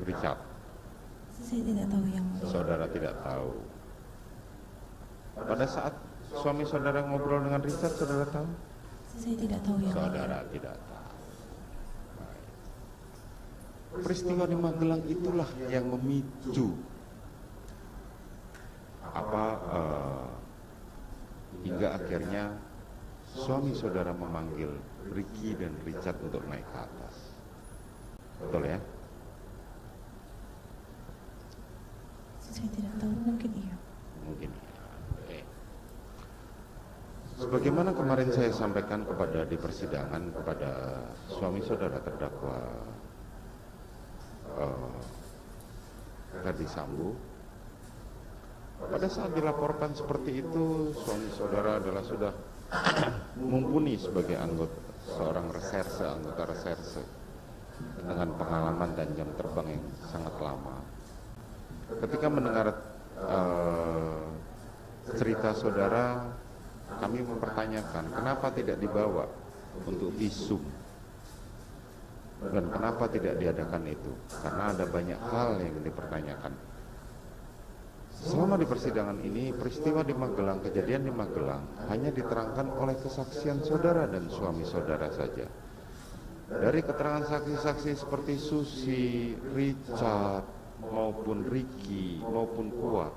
Richard? Saya tidak tahu yang mulia. Saudara tidak tahu. Pada saat suami saudara ngobrol dengan Richard, saudara tahu? Saya tidak tahu yang Saudara mulia. tidak tahu. Baik. Peristiwa di Magelang itulah yang memicu hingga akhirnya suami saudara memanggil Ricky dan Richard untuk naik ke atas. Betul ya? Saya tidak tahu, mungkin iya. Mungkin iya. Oke. Sebagaimana kemarin saya sampaikan di persidangan kepada suami saudara terdakwa Ferdy Sambo, pada saat dilaporkan seperti itu, suami saudara adalah sudah mumpuni sebagai seorang anggota reserse dengan pengalaman dan jam terbang yang sangat lama. Ketika mendengar cerita saudara, kami mempertanyakan kenapa tidak dibawa untuk visum dan kenapa tidak diadakan itu, karena ada banyak hal yang dipertanyakan. Selama di persidangan ini, peristiwa di Magelang, kejadian di Magelang hanya diterangkan oleh kesaksian saudara dan suami saudara saja. Dari keterangan saksi-saksi seperti Susi, Richard, maupun Ricky, maupun Kuat,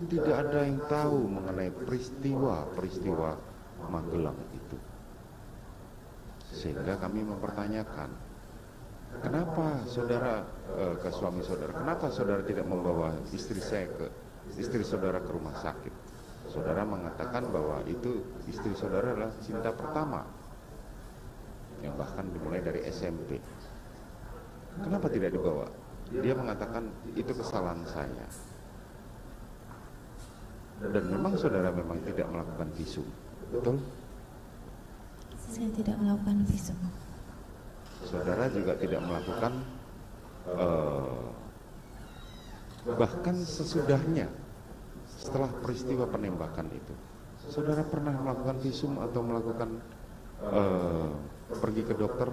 tidak ada yang tahu mengenai peristiwa Magelang itu. Sehingga kami mempertanyakan, kenapa saudara ke suami saudara, kenapa saudara tidak membawa istri saudara ke rumah sakit? Saudara mengatakan bahwa itu istri saudara adalah cinta pertama, yang bahkan dimulai dari SMP. Kenapa tidak dibawa? Dia mengatakan itu kesalahan saya. Dan memang saudara tidak melakukan visum, betul? Saya tidak melakukan visum. Saudara juga tidak melakukan bahkan sesudahnya, setelah peristiwa penembakan itu, saudara pernah melakukan visum atau melakukan pergi ke dokter?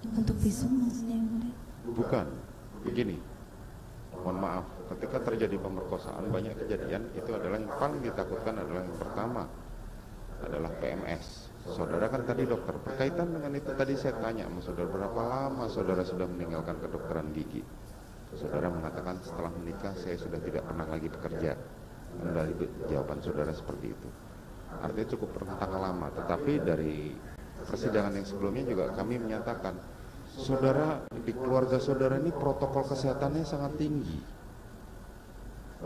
Untuk visum maksudnya yang mulia? Bukan, begini, mohon maaf, ketika terjadi pemerkosaan, banyak kejadian, itu adalah yang paling ditakutkan adalah yang pertama adalah PMS. Saudara kan tadi dokter, berkaitan dengan itu tadi saya tanya sama saudara, berapa lama saudara sudah meninggalkan kedokteran gigi? Saudara mengatakan setelah menikah saya sudah tidak pernah lagi bekerja. Kembali jawaban saudara seperti itu. Artinya cukup rentang lama, tetapi dari persidangan yang sebelumnya juga kami menyatakan saudara, di keluarga saudara ini protokol kesehatannya sangat tinggi,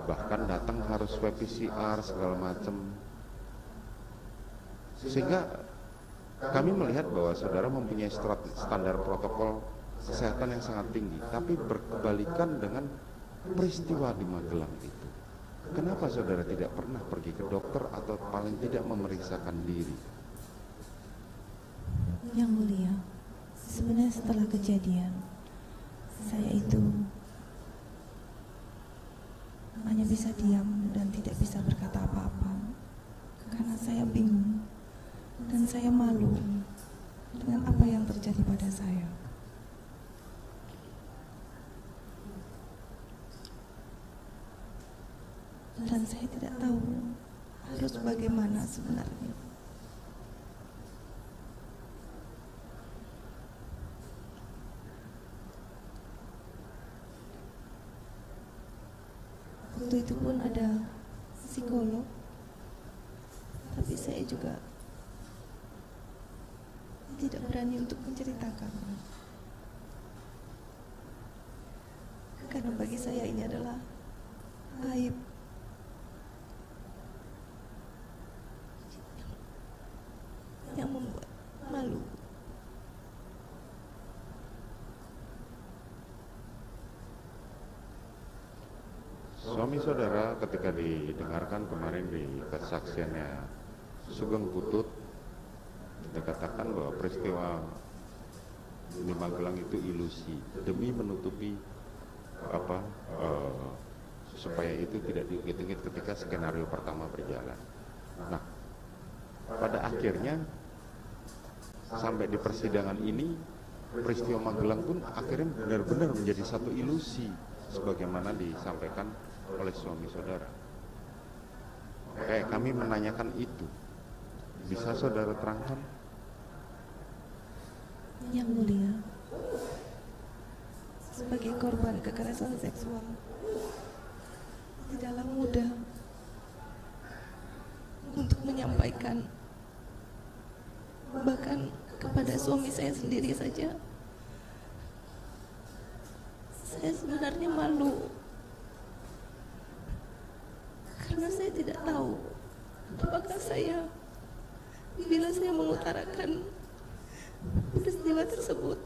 bahkan datang harus swab PCR segala macam, sehingga kami melihat bahwa saudara mempunyai standar protokol kesehatan yang sangat tinggi, tapi berkebalikan dengan peristiwa di Magelang itu. Kenapa saudara tidak pernah pergi ke dokter atau paling tidak memeriksakan diri? Yang mulia, sebenarnya setelah kejadian, saya itu hanya bisa diam dan tidak bisa berkata apa-apa, karena saya bingung dan saya malu dengan apa yang terjadi pada saya. Dan saya tidak tahu harus bagaimana sebenarnya. Waktu itu pun ada psikolog, tapi saya juga tidak berani untuk menceritakan. Karena bagi saya ini adalah aib. Yang membuat malu. Suami saudara ketika didengarkan kemarin di kesaksiannya Sugeng Putut, dikatakan bahwa peristiwa di Magelang itu ilusi demi menutupi supaya itu tidak diungkit-ungkit ketika skenario pertama berjalan. Nah, pada akhirnya sampai di persidangan ini peristiwa Magelang pun akhirnya benar-benar menjadi satu ilusi sebagaimana disampaikan oleh suami saudara. Kayak kami menanyakan itu, bisa saudara terangkan? Yang mulia, sebagai korban kekerasan seksual, tidaklah mudah untuk menyampaikan, bahkan kepada suami saya sendiri saja. Saya sebenarnya malu karena saya tidak tahu apakah saya, bila saya mengutarakan peristiwa tersebut,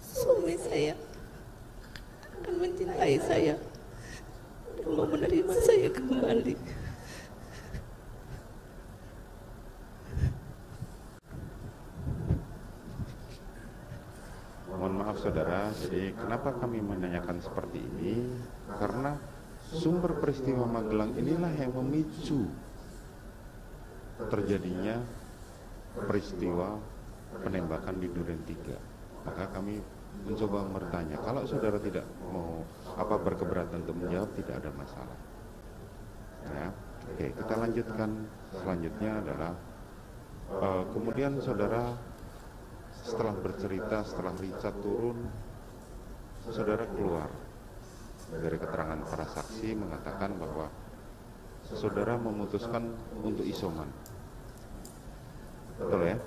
suami saya akan mencintai saya dan mau menerima saya kembali. Mohon maaf saudara, jadi kenapa kami menanyakan seperti ini? Karena sumber peristiwa Magelang inilah yang memicu terjadinya peristiwa penembakan di Duren 3. Maka kami mencoba bertanya, kalau saudara tidak mau berkeberatan untuk menjawab, tidak ada masalah. Ya, oke, kita lanjutkan. Selanjutnya adalah kemudian saudara setelah bercerita, setelah Richard turun, saudara keluar dari keterangan para saksi mengatakan bahwa saudara memutuskan untuk isoman. Betul ya?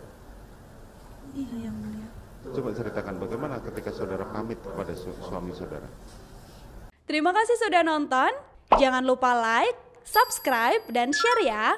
Iya, yang mulia. Coba ceritakan bagaimana ketika saudara pamit kepada suami saudara. Terima kasih sudah nonton. Jangan lupa like, subscribe, dan share ya.